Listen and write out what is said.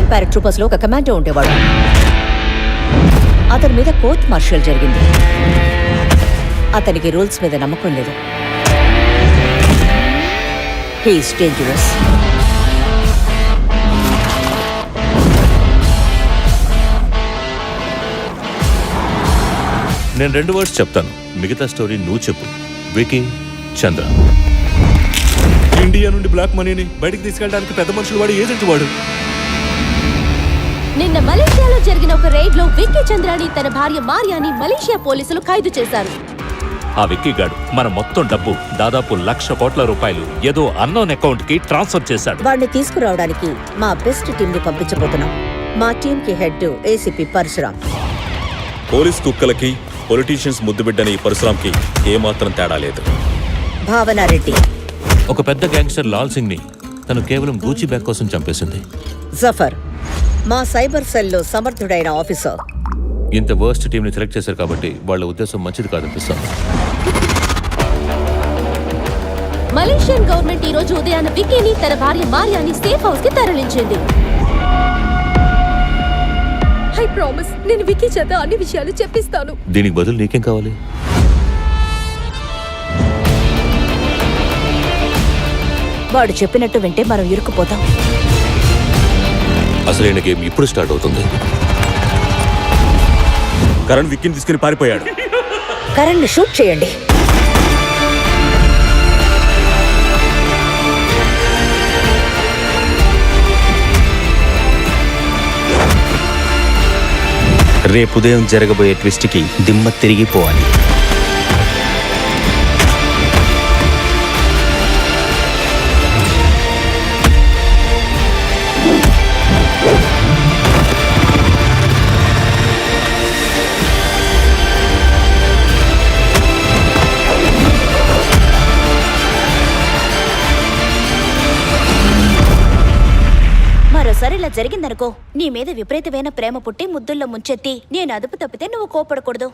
Flying paratroopers లో ఒక commando ఉండేవాడు. అతని మీద కోర్ట్ మార్షల్ జరిగింది. అతనికి రూల్స్ మీద నమ్మకం లేదు. He's dangerous. నేను 2 వర్డ్స్ చెప్తాను, మిగతా స్టోరీ నువ్వు చెప్పు. వికీ చంద్ర. ఇండియా నుండి బ్లాక్ మనీని బయటికి తీసుకెళ్ళడానికి పెద్ద మనుషులు వాడు ఏజెంట్ వాడు. నిన్న మలేషియాలో జరిగిన ఒక రైడ్ లో విక్కీ చంద్రాని తన భార్య మారియాని మలేషియా పోలీసులు ఖైదు చేశారు. ఆ విక్కీ గాడు మన మొత్తం డబ్బు దాదాపు 1,00,000 కోట్ల రూపాయలు ఏదో అన్నోన్ అకౌంట్ కి ట్రాన్స్ఫర్ చేశాడు. వాడిని తీసుకురావడానికి మా బెస్ట్ టీం ని పంపించబోతున్నాం. మా టీం కి హెడ్ ఏసీపీ పరశురాం. పోలీస్ కుక్కలకి పొలిటీషియన్స్ ముద్దుబిడ్డని ఈ పరశురాంకి ఏమాత్రం తేడా లేదు. భావనారెడ్డి. ఒక పెద్ద గ్యాంగ్స్టర్ లాల్ సింగ్ ని తను కేవలం గూచి బ్యాగ్ కోసం చంపేసింది. జఫర్. మా సైబర్ సెల్లో సమర్థుడైన ఆఫీసర్. ఇంత వర్స్ట్ టీం ని సెలెక్ట్ చేశారు కాబట్టి వాళ్ళ ఉద్దేశం మంచిది కాదనిపిస్తుంది. మలేషియన్ గవర్నమెంట్ ఈ రోజు ఉదయాన్న విక్కీని తన భార్య మారియాని సేఫ్ హౌస్ కి తరలించింది. ఐ ప్రామిస్, నేను విక్కీ చేత అన్ని విషయాలు చెప్పిస్తాను. దీనికి బదులు నీకేం కావాలి? వాడు చెప్పినట్టు వింటే మనం ఇరుక్కుపోతాం. అసలైన గేమ్ ఇప్పుడు స్టార్ట్ అవుతుంది. కరణ్ విక్కీని తీసుకుని పారిపోయాడు. కరణ్ ని షూట్ చేయండి. రేపు ఉదయం జరగబోయే ట్విస్ట్కి దిమ్మ తిరిగిపోవాలి. మరోసారి ఇలా జరిగిందనుకో, నీ మీద విపరీతమైన ప్రేమ పుట్టి ముద్దుల్లో ముంచెత్తి నేను అదుపు తప్పితే నువ్వు కోపడకూడదు.